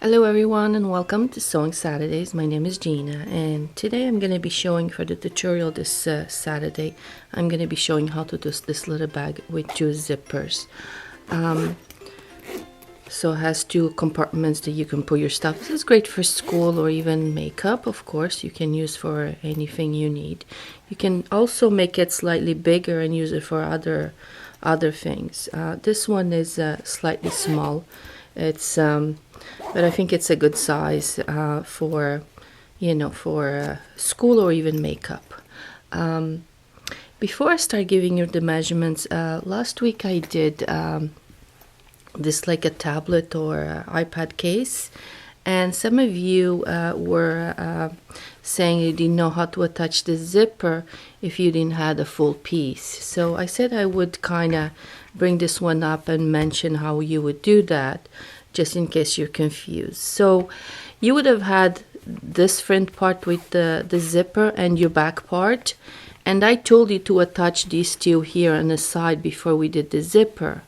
Hello everyone and welcome to Sewing Saturdays. My name is Gina and today I'm going to be showing for the tutorial this Saturday. I'm going to be showing how to do this little bag with two zippers. So it has two compartments that you can put your stuff. This is great for school or even makeup, of course. You can use for anything you need. You can also make it slightly bigger and use it for other things. This one is slightly small. It's but I think it's a good size for school or even makeup. Before I start giving you the measurements, last week I did this like a tablet or iPad case, and some of you were saying you didn't know how to attach the zipper if you didn't have a full piece. So I said I would kind of bring this one up and mention how you would do that, just in case you're confused. So you would have had this front part with the zipper and your back part, and I told you to attach these two here on the side before we did the zipper.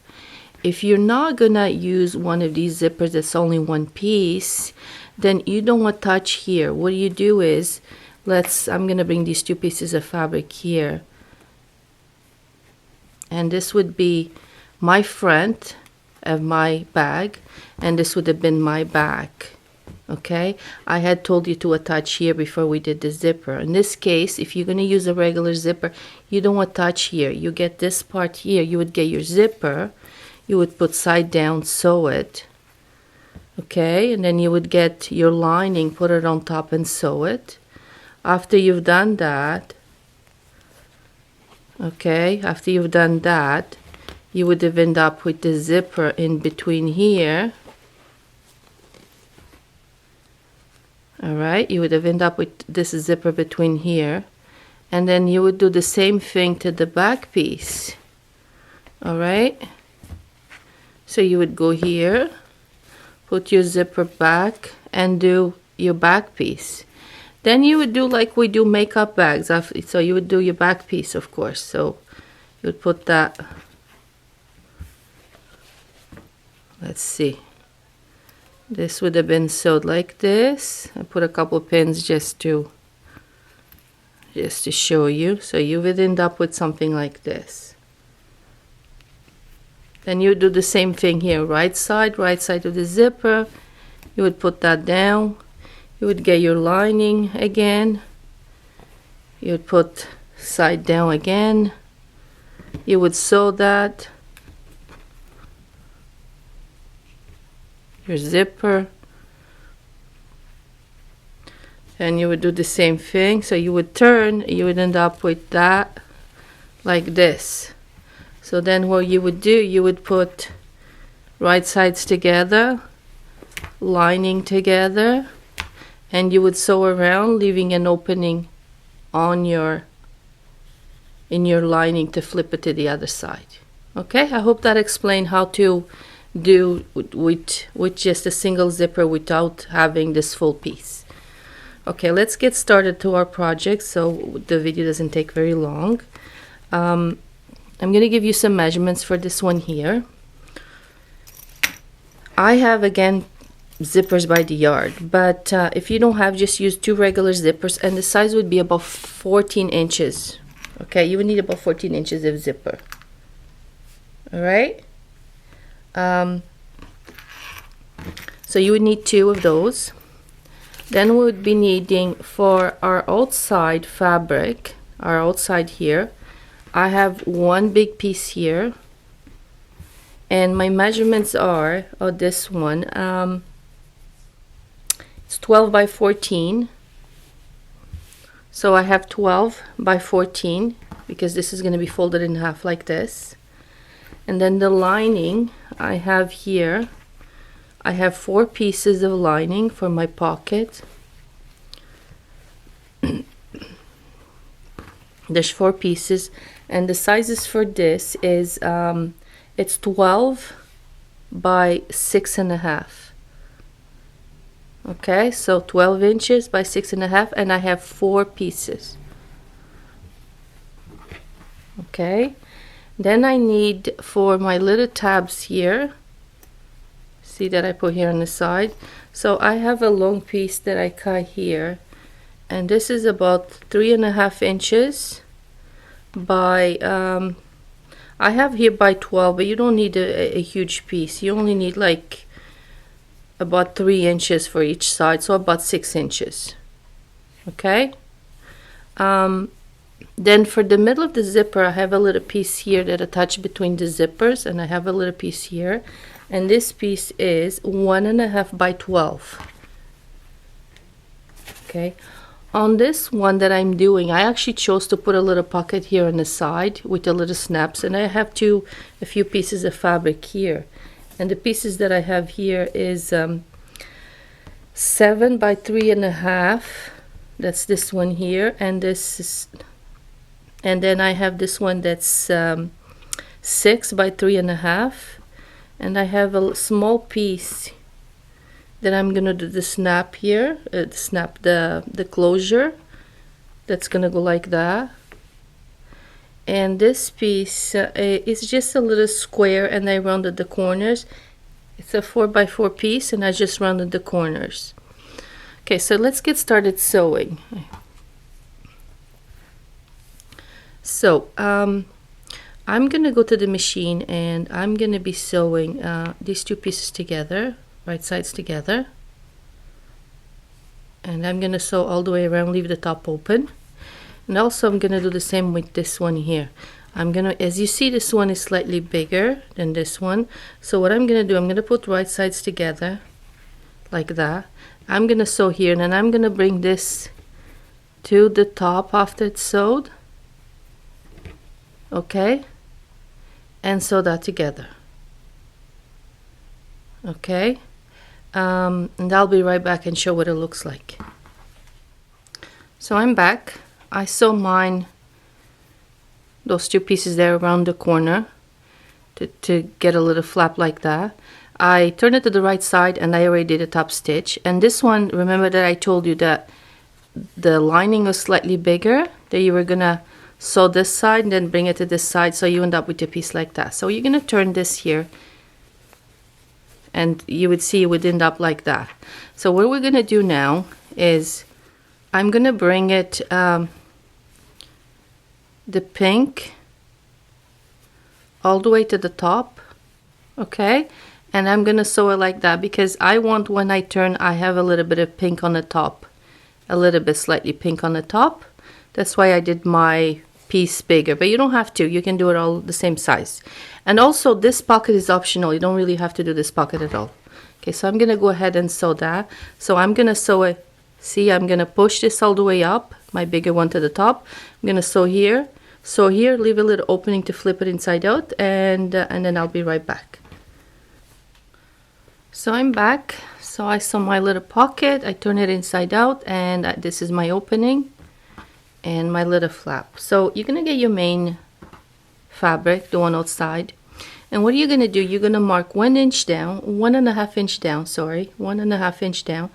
If you're not gonna use one of these zippers that's only one piece, then you don't attach here. What you do is, I'm gonna bring these two pieces of fabric here, and this would be my front of my bag, and this would have been my back. Okay, I had told you to attach here before we did the zipper. In this case, if you're going to use a regular zipper, you don't attach here. You get this part here. You would get your zipper, you would put side down, sew it, okay, and then you would get your lining, put it on top and sew it. After you've done that, okay, after you've done that, you would have ended up with the zipper in between here. All right, you would have ended up with this zipper between here, and then you would do the same thing to the back piece. All right, so you would go here, put your zipper back, and do your back piece. Then you would do like we do makeup bags. So you would do your back piece, of course. So you would put that. Let's see. This would have been sewed like this. I put a couple pins just to show you. So you would end up with something like this. Then you do the same thing here, right side of the zipper. You would put that down. You would get your lining again. You would put side down again. You would sew that. Your zipper, and you would do the same thing. So you would turn, you would end up with that like this. So then what you would do, you would put right sides together, lining together, and you would sew around, leaving an opening on in your lining to flip it to the other side. Okay, I hope that explained how to do with just a single zipper without having this full piece. Okay, let's get started to our project so the video doesn't take very long. I'm going to give you some measurements for this one here. I have, again, zippers by the yard, but if you don't have, just use two regular zippers, and the size would be about 14 inches. Okay, you would need about 14 inches of zipper. All right. So you would need two of those. Then we would be needing for our outside fabric, our outside here, I have one big piece here, and my measurements are, this one, it's 12 by 14. So I have 12 by 14 because this is going to be folded in half like this. And then the lining I have here, I have 4 pieces of lining for my pocket. There's 4 pieces, and the sizes for this is it's 12 by 6.5. Okay, so 12 inches by 6.5, and I have 4 pieces. Okay, then I need for my little tabs here, See that I put here on the side. So I have a long piece that I cut here, and this is about 3.5 inches by I have here by 12, but you don't need a huge piece. You only need like about 3 inches for each side, so about 6 inches. Okay. Then for the middle of the zipper, I have a little piece here that attach between the zippers, and I have a little piece here, and this piece is 1.5 by 12. Okay. On this one that I'm doing, I actually chose to put a little pocket here on the side with a little snaps, and I have a few pieces of fabric here. And the pieces that I have here is 7 by 3.5. That's this one here, and this is, and then I have this one that's 6 by 3.5, and I have a small piece that I'm gonna do the snap here, snap the closure. That's gonna go like that. And this piece is just a little square, and I rounded the corners. It's a 4 by 4 piece, and I just rounded the corners. Okay, so let's get started sewing. So I'm gonna go to the machine, and I'm gonna be sewing these two pieces together, right sides together, and I'm gonna sew all the way around, leave the top open. And also I'm gonna do the same with this one here. I'm gonna, as you see, this one is slightly bigger than this one, so what I'm gonna do, I'm gonna put right sides together like that. I'm gonna sew here, and then I'm gonna bring this to the top after it's sewed, okay, and sew that together, okay. And I'll be right back and show what it looks like. So I'm back. I sew mine, those two pieces there around the corner to get a little flap like that. I turn it to the right side, and I already did a top stitch. And this one, remember that I told you that the lining was slightly bigger, that you were gonna sew this side and then bring it to this side, so you end up with a piece like that. So you're gonna turn this here, and you would see it would end up like that. So what we're gonna do now is I'm gonna bring it the pink all the way to the top, okay, and I'm gonna sew it like that because I want, when I turn, I have a little bit of pink on the top, a little bit slightly pink on the top. That's why I did my piece bigger, but you don't have to, you can do it all the same size. And also this pocket is optional, you don't really have to do this pocket at all. Okay, so I'm gonna go ahead and sew that. So I'm gonna sew it, see, I'm gonna push this all the way up, my bigger one to the top. I'm gonna sew here, leave a little opening to flip it inside out, and then I'll be right back. So I'm back. So I sew my little pocket, I turn it inside out, and this is my opening and my little flap. So you're gonna get your main fabric, the one outside, and what are you gonna do? You're gonna mark 1 inch down, 1.5 inch down, sorry, 1.5 inch down,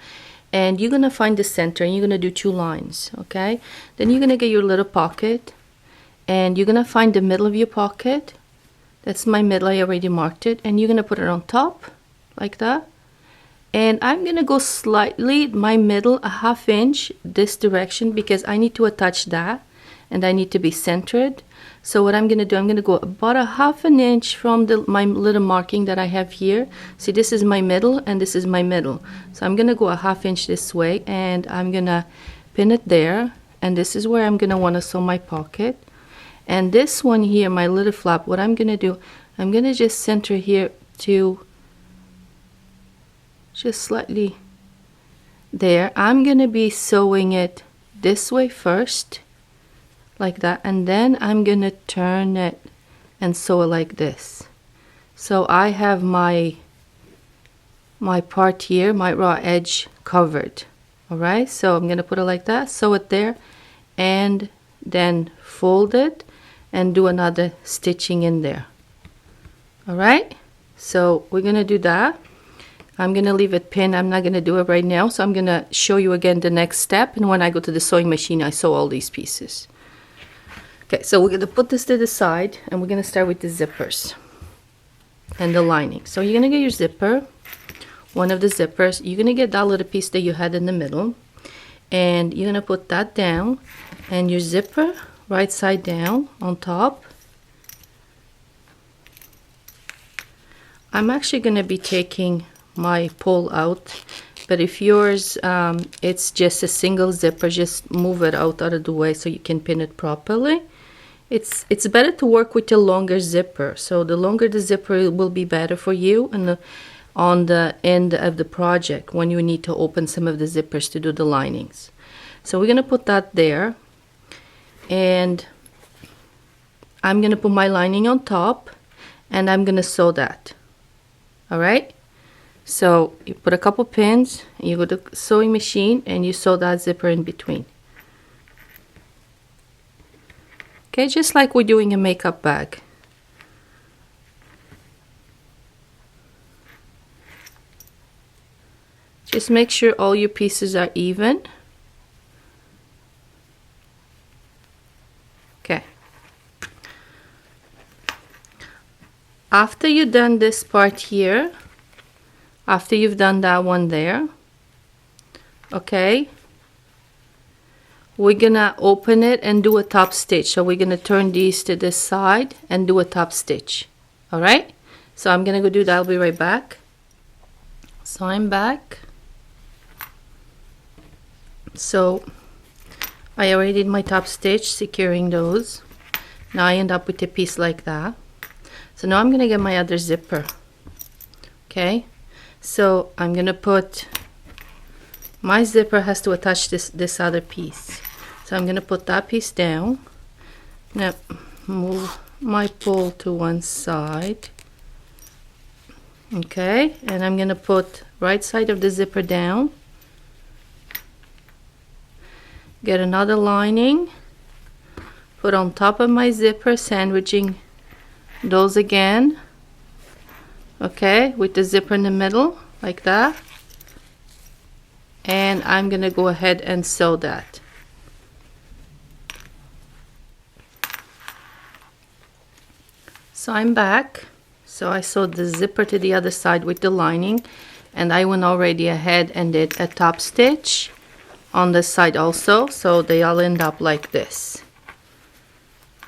and you're gonna find the center, and you're gonna do 2 lines, okay? Then you're gonna get your little pocket, and you're gonna find the middle of your pocket. That's my middle, I already marked it, and you're gonna put it on top like that. And I'm gonna go slightly, my middle, a 1/2 inch this direction, because I need to attach that, and I need to be centered. So what I'm gonna do, I'm gonna go about a 1/2 inch from my little marking that I have here. See, this is my middle, and this is my middle. So I'm gonna go a 1/2 inch this way, and I'm gonna pin it there, and this is where I'm gonna wanna sew my pocket. And this one here, my little flap, what I'm gonna do, I'm gonna just center here to just slightly there. I'm gonna be sewing it this way first, like that, and then I'm gonna turn it and sew it like this. So I have my part here, my raw edge covered. All right, so I'm gonna put it like that, sew it there, and then fold it and do another stitching in there. All right, so we're gonna do that. I'm gonna leave it pinned. I'm not gonna do it right now, so I'm gonna show you again the next step, and when I go to the sewing machine, I sew all these pieces. Okay, so we're gonna put this to the side, and we're gonna start with the zippers. and the lining. So you're gonna get your zipper, one of the zippers. You're gonna get that little piece that you had in the middle, and you're gonna put that down, and your zipper right side down on top. I'm actually gonna be taking my pole out, but if yours it's just a single zipper, just move it out of the way so you can pin it properly. It's better to work with a longer zipper. So the longer the zipper will be better for you and on the end of the project when you need to open some of the zippers to do the linings. So we're gonna put that there, and I'm gonna put my lining on top, and I'm gonna sew that. All right, so you put a couple pins, and you go to the sewing machine and you sew that zipper in between. Okay, just like we're doing a makeup bag. Just make sure all your pieces are even. Okay. After you've done this part here, after you've done that one there, okay, we're gonna open it and do a top stitch. So we're gonna turn these to this side and do a top stitch. All right, so I'm gonna go do that. I'll be right back. So I'm back. So I already did my top stitch, securing those. Now I end up with a piece like that. So now I'm gonna get my other zipper. Okay, so I'm gonna put my zipper has to attach this other piece. So I'm gonna put that piece down. Now move my pole to one side. Okay, and I'm gonna put right side of the zipper down. Get another lining. Put on top of my zipper, sandwiching those again. Okay, with the zipper in the middle like that. And I'm gonna go ahead and sew that. So I'm back. So I sewed the zipper to the other side with the lining, and I went already ahead and did a top stitch on this side also, so they all end up like this.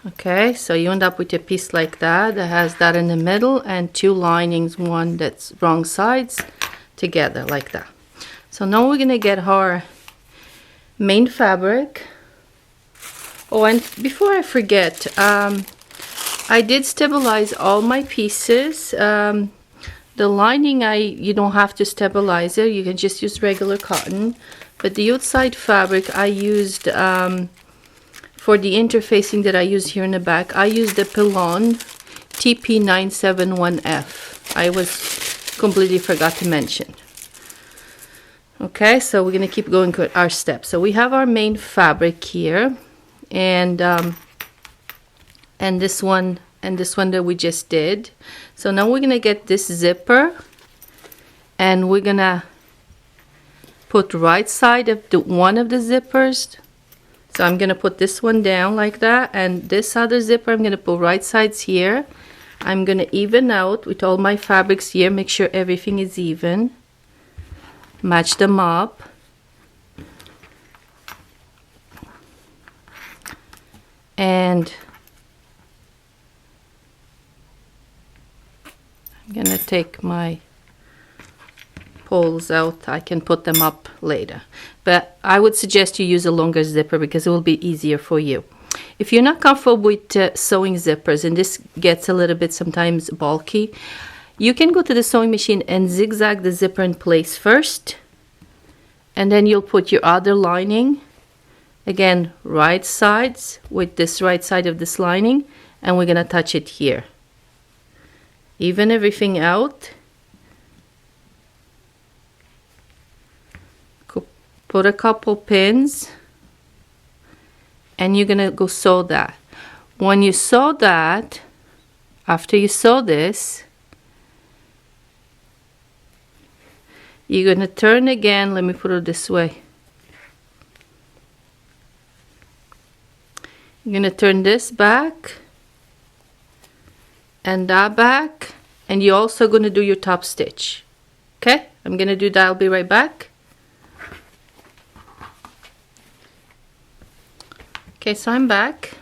Okay, so you end up with a piece like that has that in the middle and two linings, one that's wrong sides together like that. So now we're gonna get our main fabric. Oh, and before I forget, I did stabilize all my pieces. The lining, you don't have to stabilize it, you can just use regular cotton. But the outside fabric I used for the interfacing that I use here in the back, I used the Pilon TP971F. I was completely forgot to mention. Okay, so we're gonna keep going with our steps. So we have our main fabric here, and this one that we just did. So now we're gonna get this zipper, and we're gonna put right side of one of the zippers. So I'm gonna put this one down like that, and this other zipper I'm gonna put right sides here. I'm gonna even out with all my fabrics here, make sure everything is even. Match them up. And I'm gonna take my poles out. I can put them up later, but I would suggest you use a longer zipper because it will be easier for you. If you're not comfortable with sewing zippers, and this gets a little bit sometimes bulky, you can go to the sewing machine and zigzag the zipper in place first, and then you'll put your other lining again right sides with this right side of this lining, and we're gonna touch it here. Even everything out. Put a couple pins, and you're gonna go sew that. When you sew that, after you sew this, you're gonna turn again. Let me put it this way. You're gonna turn this back and that back, and you're also going to do your top stitch. Okay, I'm going to do that. I'll be right back. Okay, so I'm back.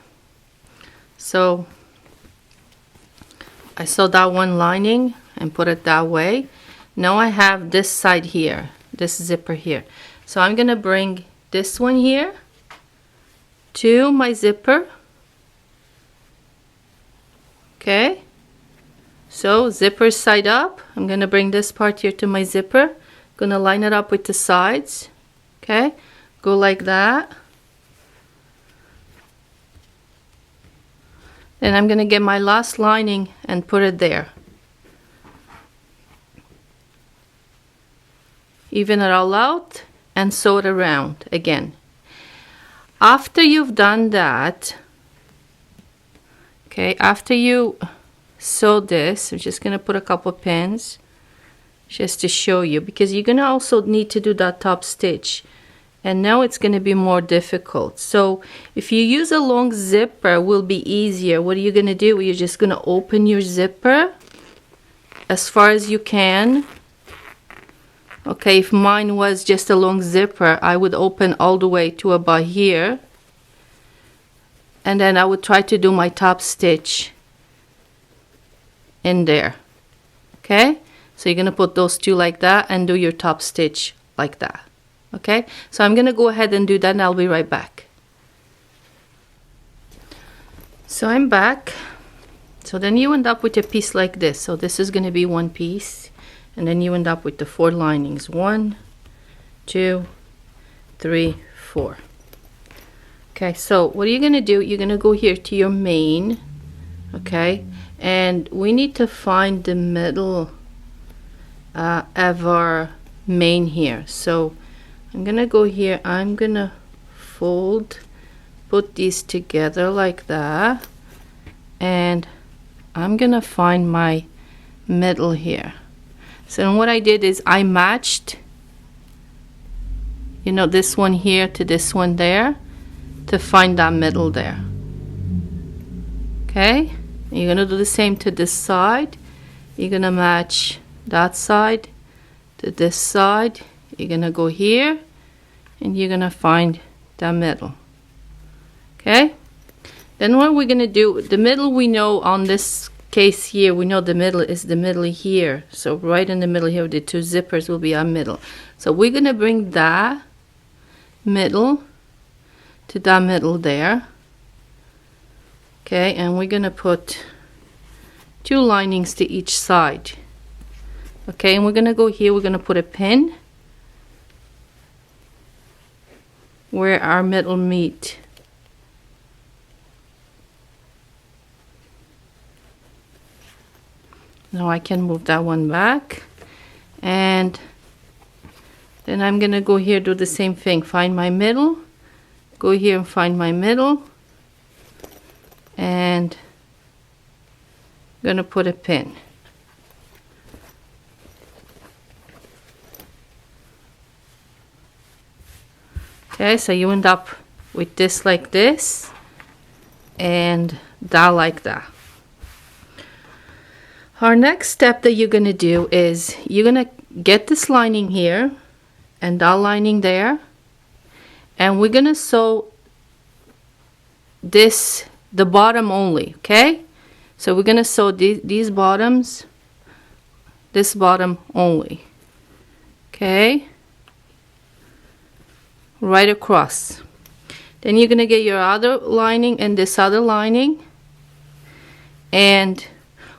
So I sewed that one lining and put it that way. Now I have this side here, this zipper here. So I'm gonna bring this one here to my zipper. Okay, so zipper side up. I'm gonna bring this part here to my zipper. Gonna line it up with the sides. Okay, go like that. Then I'm gonna get my last lining and put it there. Even it all out and sew it around again. After you've done that, okay, after you sew this, I'm just gonna put a couple pins just to show you, because you're gonna also need to do that top stitch, and now it's gonna be more difficult. So if you use a long zipper, it will be easier. What are you gonna do? You're just gonna open your zipper as far as you can. Okay, if mine was just a long zipper, I would open all the way to about here, and then I would try to do my top stitch in there. Okay, so you're gonna put those two like that and do your top stitch like that. Okay, so I'm gonna go ahead and do that, and I'll be right back. So I'm back. So then you end up with a piece like this. So this is gonna be one piece, and then you end up with the 4 linings. 1, 2, 3, 4. Okay, so what are you gonna do? You're gonna go here to your main, okay, and we need to find the middle of our main here. So I'm gonna go here, I'm gonna fold, put these together like that, and I'm gonna find my middle here. So what I did is I matched, you know, this one here to this one there to find that middle there. Okay, you're gonna do the same to this side. You're gonna match that side to this side. You're gonna go here and you're gonna find the middle. Okay, then what we're gonna do, the middle, we know on this case here, we know the middle is the middle here. So right in the middle here, the 2 zippers will be our middle. So we're gonna bring that middle to that middle there. Okay, and we're gonna put 2 linings to each side. Okay, and we're gonna go here, we're gonna put a pin where our middle meet. Now I can move that one back, and then I'm gonna go here, do the same thing, find my middle, go here and find my middle, and I'm gonna put a pin. Okay, so you end up with this like this, and that like that. Our next step that you're gonna do is you're gonna get this lining here and that lining there, and we're gonna sew this, the bottom only. Okay, so we're gonna sew these bottoms, this bottom only. Okay, right across. Then you're gonna get your other lining and this other lining, and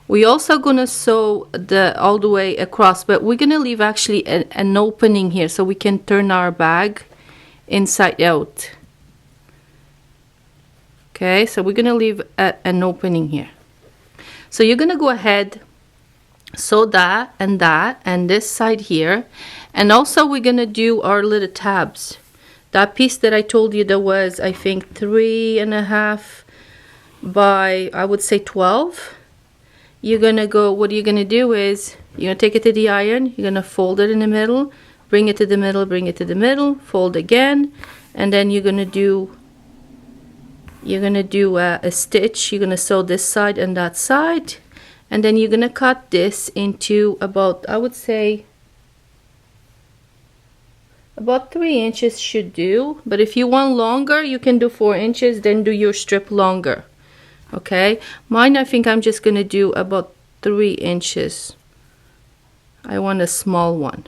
we also gonna sew the all the way across, but we're gonna leave actually an opening here so we can turn our bag inside out. Okay, so we're gonna leave an opening here. So you're gonna go ahead, sew that and this side here, and also we're gonna do our little tabs. That piece that I told you that was, I think, 3.5 by, I would say, 12. You're gonna go, what you're gonna do is you're gonna take it to the iron, you're gonna fold it in the middle, bring it to the middle, bring it to the middle, fold again, and then you're gonna do a stitch. You're gonna sew this side and that side, And then you're gonna cut this into about, I would say, about 3 inches should do. But if you want longer, you can do 4 inches, then do your strip longer. Okay, mine, I think I'm just gonna do about 3 inches. I want a small one.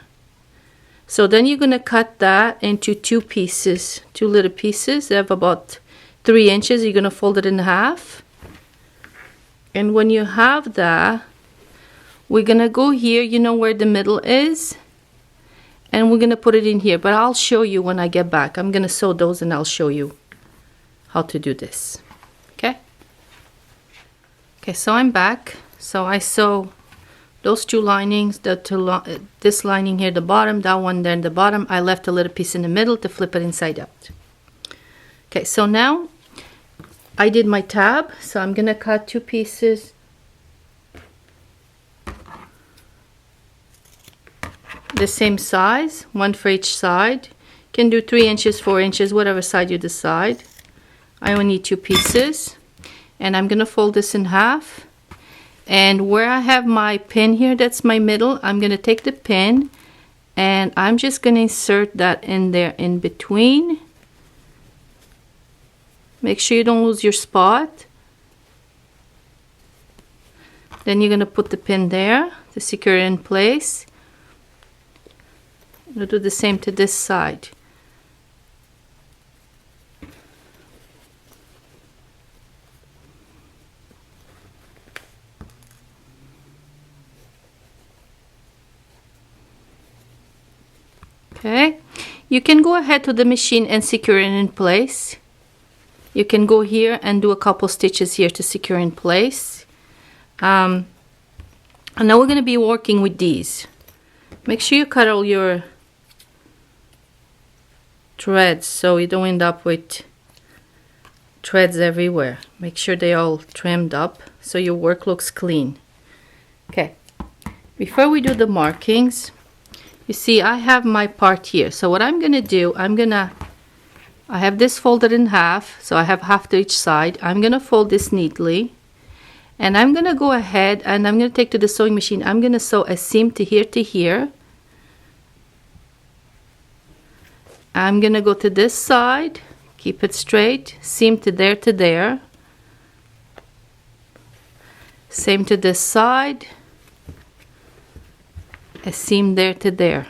So then you're gonna cut that into 2 pieces, 2 little pieces. They have about 3 inches. You're gonna fold it in half. And when you have that, we're gonna go here, you know where the middle is? And we're gonna put it in here, but I'll show you when I get back. I'm gonna sew those and I'll show you how to do this, okay? Okay, so I'm back. So I sew those 2 linings, this lining here, the bottom, that one there, the bottom. I left a little piece in the middle to flip it inside out. Okay, so now I did my tab, so I'm gonna cut 2 pieces. The same size, 1 for each side. You can do 3 inches, 4 inches, whatever side you decide. I only need 2 pieces. And I'm gonna fold this in half. And where I have my pin here, that's my middle, I'm gonna take the pin and I'm just gonna insert that in there in between. Make sure you don't lose your spot. Then you're gonna put the pin there to secure it in place. We'll do the same to this side. Okay, you can go ahead to the machine and secure it in place. You can go here and do a couple stitches here to secure in place. And now we're going to be working with these. Make sure you cut all your threads so you don't end up with threads everywhere. Make sure they all trimmed up so your work looks clean. Okay, before we do the markings, you see I have my part here. So what I'm gonna do, I have this folded in half, so I have half to each side. I'm gonna fold this neatly, and I'm gonna go ahead and I'm gonna take to the sewing machine. I'm gonna sew a seam to here. I'm gonna go to this side, keep it straight, seam to there. Same to this side, a seam there to there.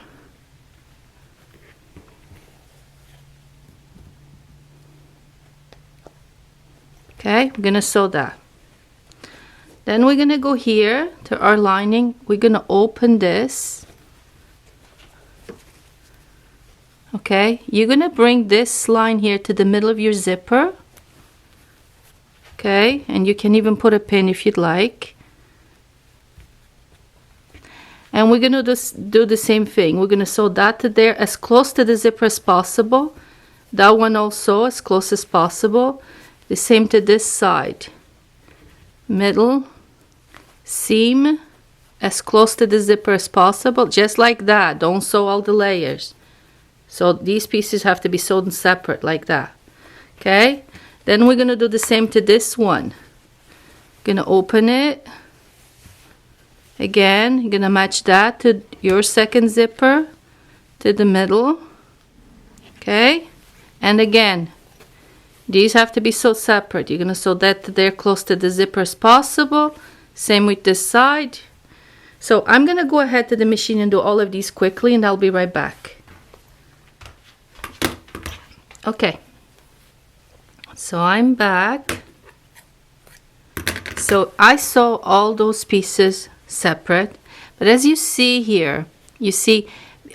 Okay, we're gonna sew that. Then we're gonna go here to our lining. We're gonna open this. Okay, you're gonna bring this line here to the middle of your zipper. Okay, and you can even put a pin if you'd like. And we're gonna do the same thing. We're gonna sew that to there as close to the zipper as possible. That one also as close as possible. The same to this side. Middle, seam, as close to the zipper as possible. Just like that. Don't sew all the layers. So these pieces have to be sewn separate like that. Okay? Then we're gonna do the same to this one. Gonna open it. Again, you're gonna match that to your second zipper, to the middle. Okay? And again, these have to be sewed separate. You're gonna sew that to there close to the zipper as possible. Same with this side. So I'm gonna go ahead to the machine and do all of these quickly, and I'll be right back. Okay. So I'm back. So I sew all those pieces separate, but as you see here, you see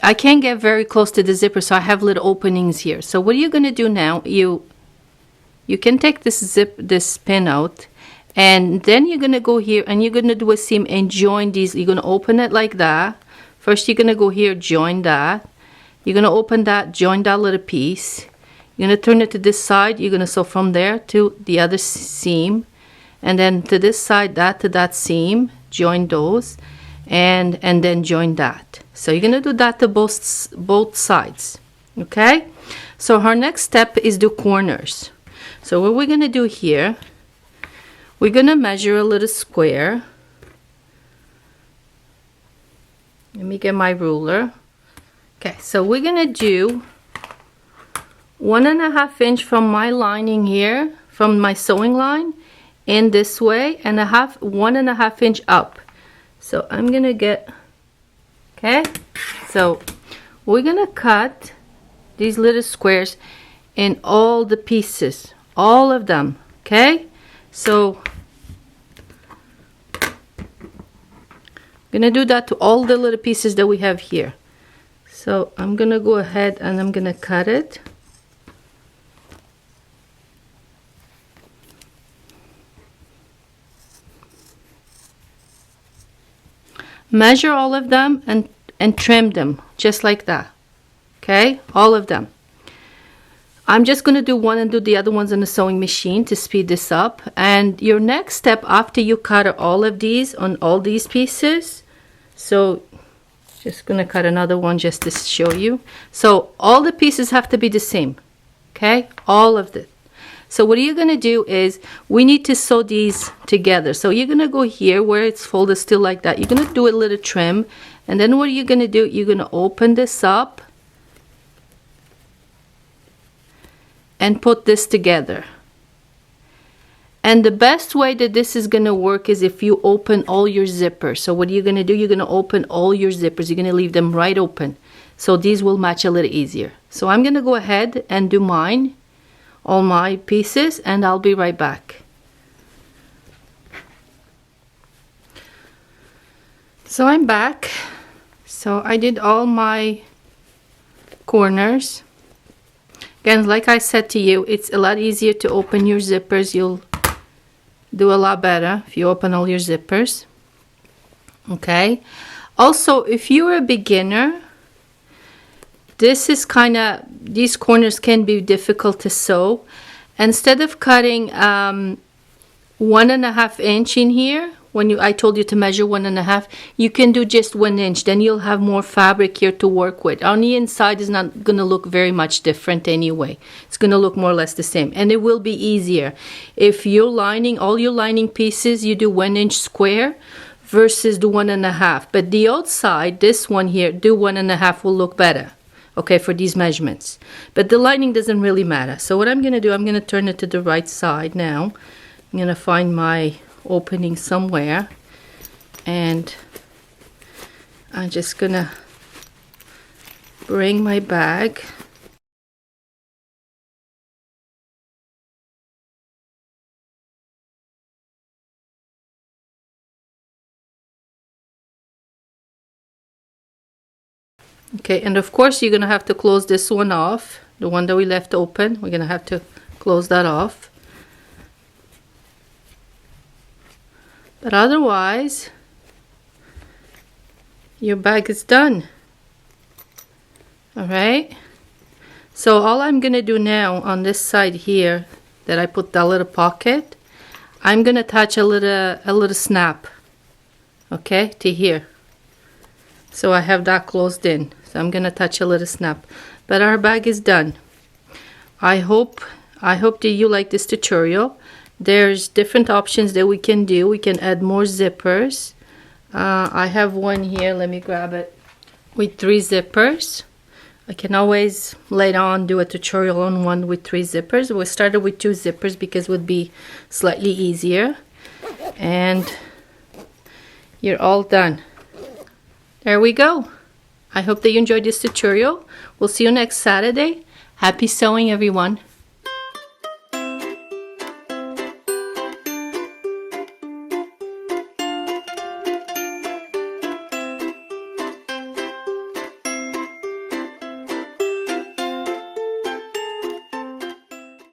I can't get very close to the zipper, so I have little openings here. So what you're gonna do now, you can take this pin out, and then you're gonna go here and you're gonna do a seam and join these. You're gonna open it like that. First you're gonna go here, join that. You're gonna open that, join that little piece. You're gonna turn it to this side. You're gonna sew from there to the other seam, and then to this side, that to that seam. Join those, and then join that. So you're gonna do that to both sides. Okay. So our next step is do corners. So what we're gonna do here, we're gonna measure a little square. Let me get my ruler. Okay, so we're gonna do 1.5 inch from my lining here, from my sewing line, in this way, and 1.5 inch up. So I'm gonna get, okay, so we're gonna cut these little squares in all the pieces, all of them, okay? So I'm gonna do that to all the little pieces that we have here. So I'm gonna go ahead and I'm gonna cut it. Measure all of them and trim them just like that. Okay, all of them. I'm just going to do one and do the other ones on the sewing machine to speed this up. And your next step after you cut all of these on all these pieces, so just going to cut another one just to show you. So all the pieces have to be the same. Okay, all of it. So what you're going to do is, we need to sew these together. So you're going to go here where it's folded still like that. You're going to do a little trim. And then what you're going to do, you're going to open this up and put this together. And the best way that this is going to work is if you open all your zippers. So what you're going to do, you're going to open all your zippers. You're going to leave them right open. So these will match a little easier. So I'm going to go ahead and do mine. All my pieces, and I'll be right back. So I'm back. So I did all my corners. Again, like I said to you, it's a lot easier to open your zippers. You'll do a lot better if you open all your zippers. Okay. Also, if you're a beginner, this is these corners can be difficult to sew. Instead of cutting 1.5 inch in here, when I told you to measure 1.5, you can do just 1 inch. Then you'll have more fabric here to work with. On the inside is not going to look very much different anyway. It's going to look more or less the same, and it will be easier. If you're lining all your lining pieces, you do 1 inch square versus the 1.5. But the outside, this one here, do 1.5 will look better. Okay, for these measurements. But the lining doesn't really matter. So what I'm going to do, I'm going to turn it to the right side now. I'm going to find my opening somewhere. And I'm just going to bring my bag. Okay, and of course you're going to have to close this one off. The one that we left open, we're going to have to close that off. But otherwise, your bag is done. Alright? So all I'm going to do now on this side here, that I put that little pocket, I'm going to attach a little snap. Okay, to here. So I have that closed in. So I'm going to attach a little snap. But our bag is done. I hope that you like this tutorial. There's different options that we can do. We can add more zippers. I have one here. Let me grab it. With 3 zippers. I can always later on do a tutorial on one with 3 zippers. We started with 2 zippers because it would be slightly easier. And you're all done. There we go. I hope that you enjoyed this tutorial. We'll see you next Saturday. Happy sewing, everyone.